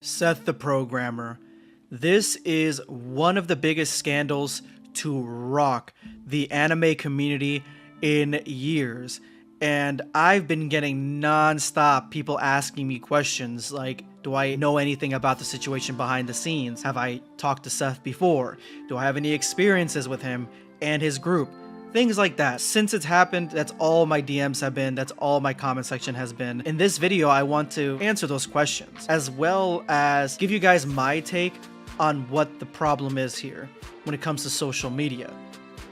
SethTheProgrammer. This is one of the biggest scandals to rock the anime community in years. And I've been getting non-stop people asking me questions like, do I know anything about the situation behind the scenes? Have I talked to Seth before? Do I have any experiences with him and his group? Things like that. Since it's happened, that's all my DMs have been, that's all my comment section has been. In this video, I want to answer those questions, as well as give you guys my take on what the problem is here when it comes to social media.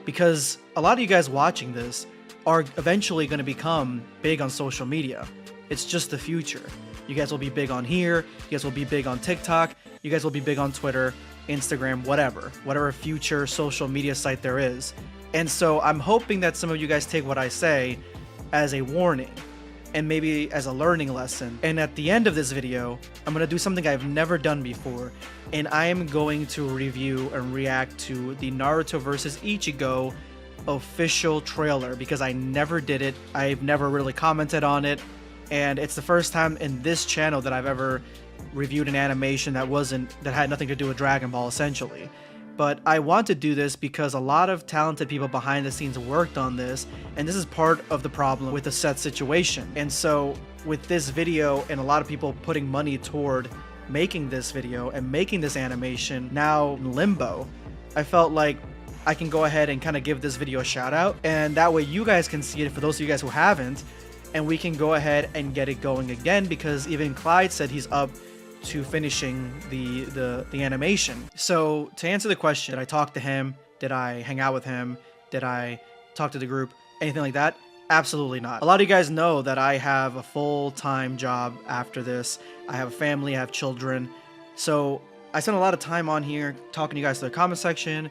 Because a lot of you guys watching this are eventually going to become big on social media. It's just the future. You guys will be big on here, you guys will be big on TikTok, you guys will be big on Twitter, Instagram, whatever future social media site there is. And so I'm hoping that some of you guys take what I say as a warning and maybe as a learning lesson. And at the end of this video, I'm going to do something I've never done before, and I am going to review and react to the Naruto vs. Ichigo official trailer, because I never did it. I've never really commented on it, and it's the first time in this channel that I've ever reviewed an animation that had nothing to do with Dragon Ball, essentially. But I want to do this because a lot of talented people behind the scenes worked on this, and this is part of the problem with the Seth situation. And so with this video and a lot of people putting money toward making this video and making this animation now in limbo, I felt like I can go ahead and kind of give this video a shout out, and that way you guys can see it for those of you guys who haven't, and we can go ahead and get it going again, because even Clyde said he's up to finishing the animation. So to answer the question, did I talk to him? Did I hang out with him? Did I talk to the group? Anything like that? Absolutely not. A lot of you guys know that I have a full-time job after this. I have a family, I have children. So I spend a lot of time on here talking to you guys to the comment section,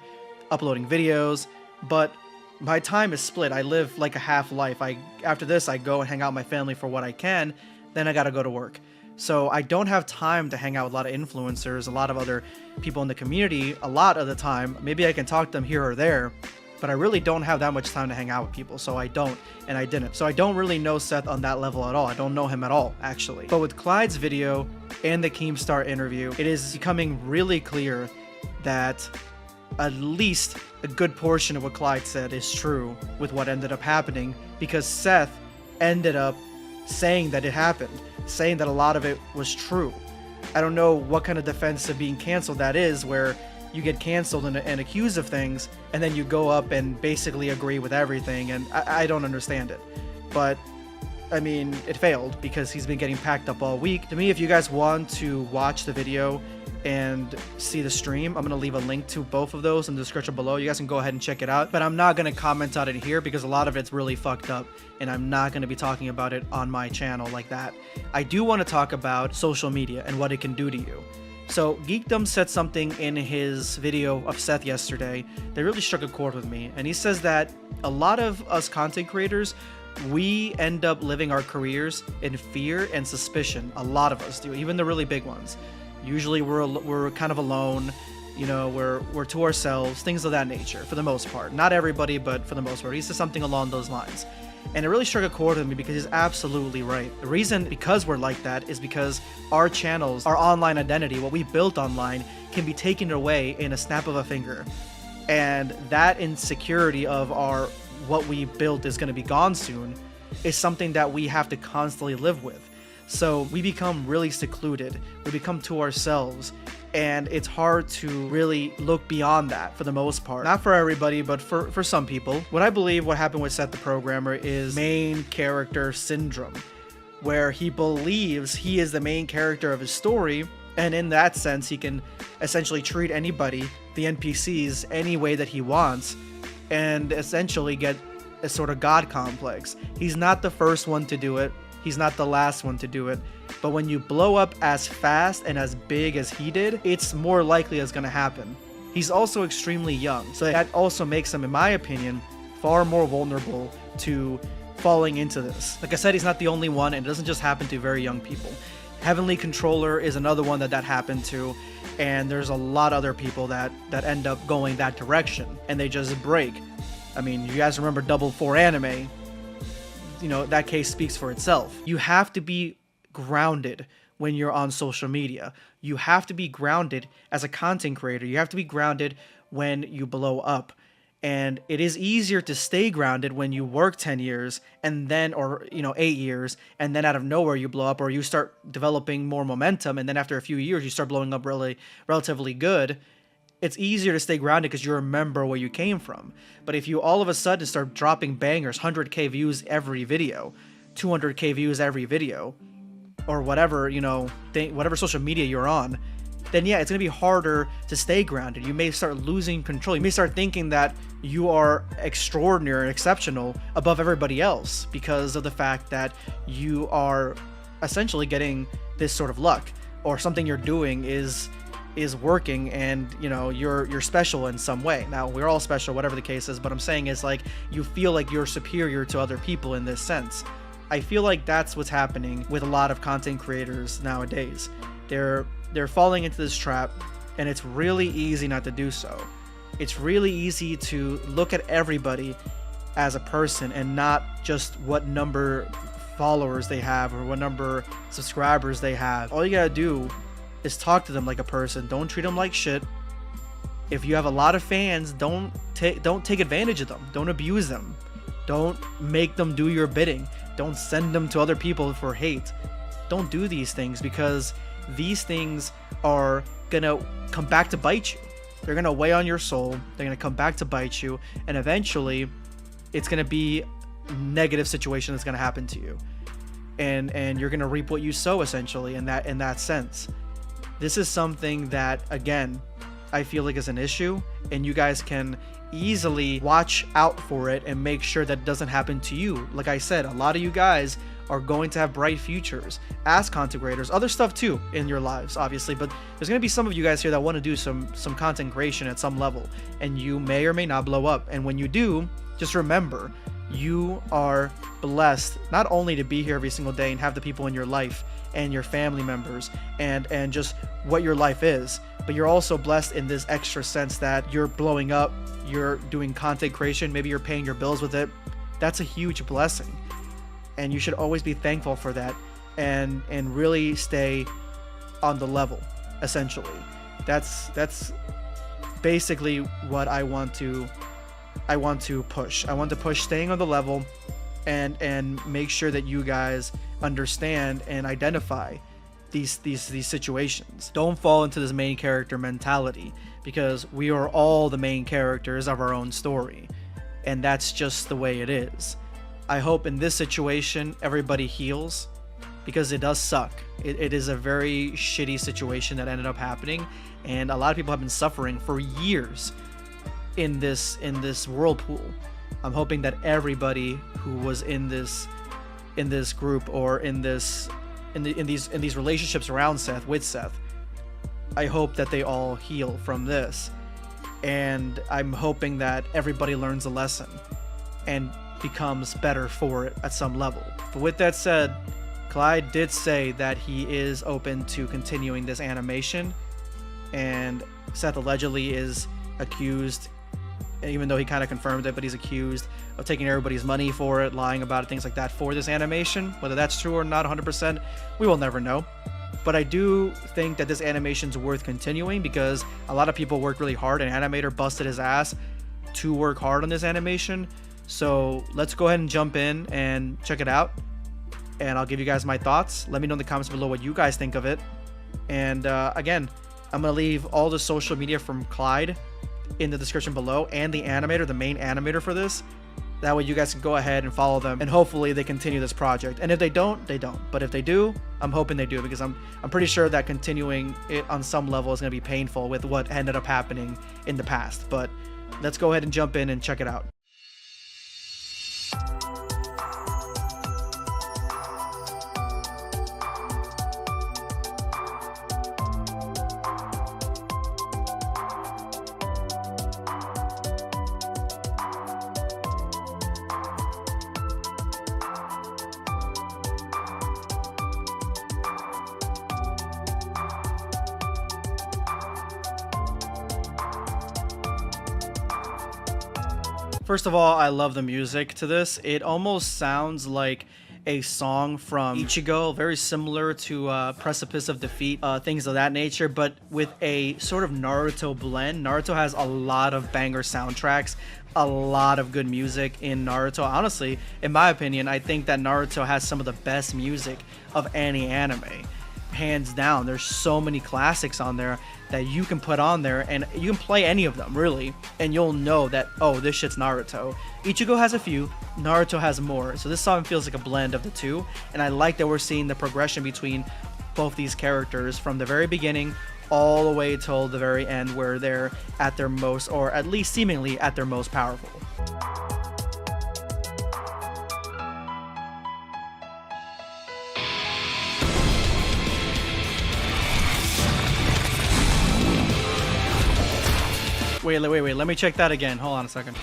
uploading videos, but my time is split. I live like a half life. After this, I go and hang out with my family for what I can, then I gotta go to work. So I don't have time to hang out with a lot of influencers, a lot of other people in the community a lot of the time. Maybe I can talk to them here or there, but I really don't have that much time to hang out with people, so I don't, and I didn't. So I don't really know Seth on that level at all. I don't know him at all, actually. But with Clyde's video and the Keemstar interview, it is becoming really clear that at least a good portion of what Clyde said is true with what ended up happening, because Seth ended up saying that it happened, saying that a lot of it was true. I don't know what kind of defense of being canceled that is, where you get canceled and accused of things, and then you go up and basically agree with everything, and I don't understand it. But I mean, it failed because he's been getting packed up all week. To me, if you guys want to watch the video and see the stream, I'm going to leave a link to both of those in the description below. You guys can go ahead and check it out, but I'm not going to comment on it here because a lot of it's really fucked up, and I'm not going to be talking about it on my channel like that. I do want to talk about social media and what it can do to you. So Geekdom said something in his video of Seth yesterday that really struck a chord with me, and he says that a lot of us content creators, we end up living our careers in fear and suspicion. A lot of us do, even the really big ones. Usually we're kind of alone, you know, we're to ourselves, things of that nature, for the most part. Not everybody, but for the most part. He says something along those lines. And it really struck a chord with me because he's absolutely right. The reason because we're like that is because our channels, our online identity, what we built online, can be taken away in a snap of a finger. And that insecurity of what we built is going to be gone soon is something that we have to constantly live with. So we become really secluded, we become to ourselves, and it's hard to really look beyond that for the most part. Not for everybody, but for some people. What I believe what happened with SethTheProgrammer is main character syndrome, where he believes he is the main character of his story, and in that sense he can essentially treat anybody, the NPCs, any way that he wants, and essentially get a sort of god complex. He's not the first one to do it, he's not the last one to do it, but when you blow up as fast and as big as he did, it's more likely it's gonna happen. He's also extremely young, so that also makes him, in my opinion, far more vulnerable to falling into this. Like I said, he's not the only one, and it doesn't just happen to very young people. Heavenly Controller is another one that happened to, and there's a lot of other people that end up going that direction, and they just break. I mean, you guys remember Double 4 Anime, you know, that case speaks for itself. You have to be grounded when you're on social media. You have to be grounded as a content creator. You have to be grounded when you blow up. And it is easier to stay grounded when you work 10 years and then, or, 8 years, and then out of nowhere you blow up, or you start developing more momentum. And then after a few years, you start blowing up relatively good. It's easier to stay grounded because you remember where you came from. But if you all of a sudden start dropping bangers, 100K views every video, 200K views every video, or whatever, whatever social media you're on, then yeah, it's going to be harder to stay grounded. You may start losing control. You may start thinking that you are extraordinary and exceptional above everybody else because of the fact that you are essentially getting this sort of luck, or something you're doing is working, and you're special in some way. Now, we're all special, whatever the case is, but I'm saying is like you feel like you're superior to other people in this sense. I feel like that's what's happening with a lot of content creators nowadays. They're falling into this trap, and it's really easy not to do so. It's really easy to look at everybody as a person and not just what number followers they have or what number subscribers they have. All you gotta do is talk to them like a person. Don't treat them like shit. If you have a lot of fans, don't take advantage of them. Don't abuse them. Don't make them do your bidding. Don't send them to other people for hate. Don't do these things, because these things are gonna come back to bite you. They're gonna weigh on your soul. They're gonna come back to bite you, and eventually it's gonna be a negative situation that's gonna happen to you, and you're gonna reap what you sow, essentially, in that sense. This is something that, again, I feel like is an issue, and you guys can easily watch out for it and make sure that it doesn't happen to you. Like I said, a lot of you guys are going to have bright futures as content creators, other stuff too in your lives, obviously, but there's going to be some of you guys here that want to do some content creation at some level, and you may or may not blow up. And when you do, just remember, you are blessed not only to be here every single day and have the people in your life and your family members and just what your life is, but you're also blessed in this extra sense that you're blowing up, you're doing content creation, maybe you're paying your bills with it. That's a huge blessing, and you should always be thankful for that, and really stay on the level. Essentially, that's basically what I want to push. I want to push staying on the level, and make sure that you guys understand and identify these situations. Don't fall into this main character mentality, because we are all the main characters of our own story, and that's just the way it is. I hope in this situation everybody heals, because it does suck. It is a very shitty situation that ended up happening, and a lot of people have been suffering for years in this whirlpool. I'm hoping that everybody who was in this group, or in these relationships around Seth, with Seth, I hope that they all heal from this, and I'm hoping that everybody learns a lesson and becomes better for it at some level. But with that said, Clyde did say that he is open to continuing this animation, and Seth allegedly is accused, even though he kind of confirmed it, but he's accused of taking everybody's money for it, lying about it, things like that, for this animation. Whether that's true or not 100%, we will never know. But I do think that this animation's worth continuing, because a lot of people worked really hard, and Animator busted his ass to work hard on this animation. So let's go ahead and jump in and check it out, and I'll give you guys my thoughts. Let me know in the comments below what you guys think of it. And again, I'm gonna leave all the social media from Clyde in the description below, and the animator, the main animator for this. That way you guys can go ahead and follow them, and hopefully they continue this project. And if they don't, they don't. But if they do, I'm hoping they do, because I'm pretty sure that continuing it on some level is going to be painful with what ended up happening in the past. But let's go ahead and jump in and check it out. First of all, I love the music to this. It almost sounds like a song from Ichigo, very similar to Precipice of Defeat, things of that nature, but with a sort of Naruto blend. Naruto has a lot of banger soundtracks, a lot of good music in Naruto. Honestly, in my opinion, I think that Naruto has some of the best music of any anime. Hands down. There's so many classics on there that you can put on there, and you can play any of them really, and you'll know that, oh, this shit's Naruto. Ichigo has a few, Naruto has more, so this song feels like a blend of the two, and I like that we're seeing the progression between both these characters from the very beginning all the way till the very end, where they're at their most, or at least seemingly at their most powerful. Wait, let me check that again. Hold on a second.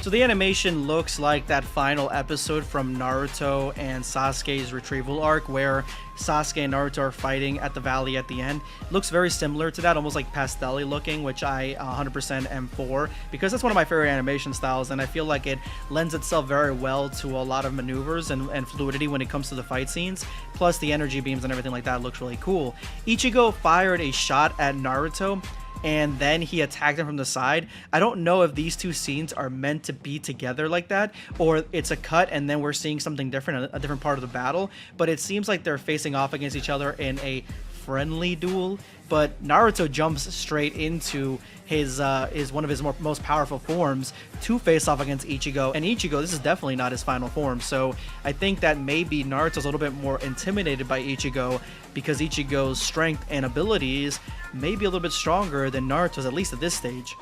So the animation looks like that final episode from Naruto and Sasuke's retrieval arc, where Sasuke and Naruto are fighting at the valley at the end. It looks very similar to that, almost like pastel-y looking, which I 100% am for, because that's one of my favorite animation styles, and I feel like it lends itself very well to a lot of maneuvers and fluidity when it comes to the fight scenes. Plus the energy beams and everything like that looks really cool. Ichigo fired a shot at Naruto, and then he attacked him from the side. I don't know if these two scenes are meant to be together like that, or it's a cut and then we're seeing something different, a different part of the battle, but it seems like they're facing off against each other in a friendly duel. But Naruto jumps straight into his one of his most powerful forms to face off against Ichigo, and Ichigo, this is definitely not his final form, so I think that maybe Naruto's a little bit more intimidated by Ichigo, because Ichigo's strength and abilities may be a little bit stronger than Naruto's, at least at this stage.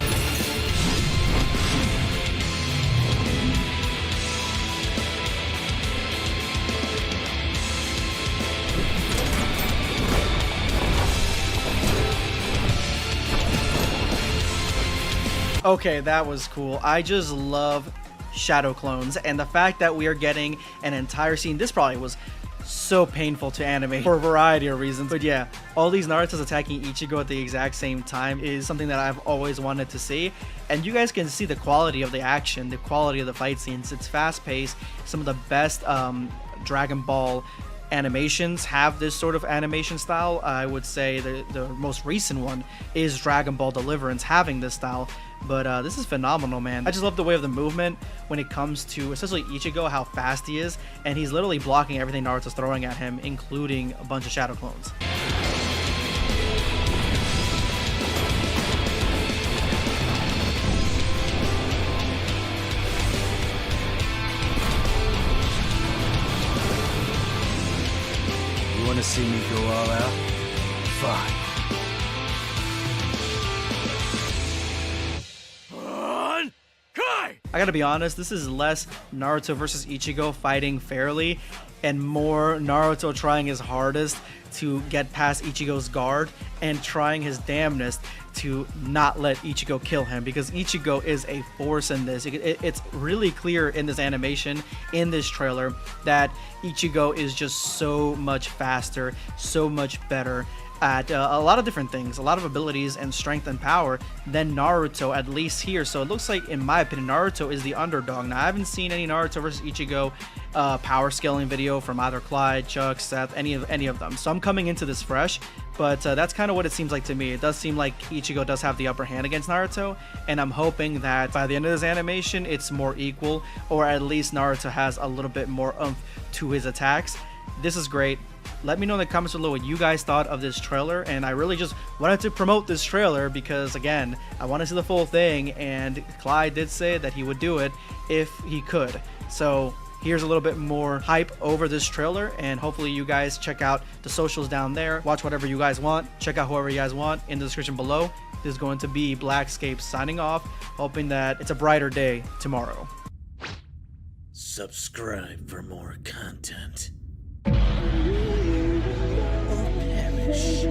Okay, that was cool. I just love shadow clones, and the fact that we are getting an entire scene, this probably was so painful to anime for a variety of reasons, but yeah, all these Naruto's attacking Ichigo at the exact same time is something that I've always wanted to see, and you guys can see the quality of the action, the quality of the fight scenes. It's fast-paced. Some of the best Dragon Ball animations have this sort of animation style. I would say the most recent one is Dragon Ball Deliverance having this style, but this is phenomenal, man. I just love the way of the movement when it comes to especially Ichigo, how fast he is, and he's literally blocking everything Naruto's throwing at him, including a bunch of shadow clones. You want to see me go all out? Fine. I gotta be honest, this is less Naruto versus Ichigo fighting fairly, and more Naruto trying his hardest to get past Ichigo's guard and trying his damnedest to not let Ichigo kill him, because Ichigo is a force in this. It's really clear in this animation, in this trailer, that Ichigo is just so much faster, so much better at a lot of different things, a lot of abilities and strength and power than Naruto, at least here. So it looks like, in my opinion, Naruto is the underdog. Now, I haven't seen any Naruto versus Ichigo power scaling video from either Clyde, Chuck, Seth, any of them. So I'm coming into this fresh, but that's kind of what it seems like to me. It does seem like Ichigo does have the upper hand against Naruto, and I'm hoping that by the end of this animation, it's more equal, or at least Naruto has a little bit more oomph to his attacks. This is great. Let me know in the comments below what you guys thought of this trailer, and I really just wanted to promote this trailer because, again, I want to see the full thing, and Clyde did say that he would do it if he could. So here's a little bit more hype over this trailer, and hopefully you guys check out the socials down there. Watch whatever you guys want. Check out whoever you guys want in the description below. This is going to be BlackScape signing off, hoping that it's a brighter day tomorrow. Subscribe for more content. Or perish.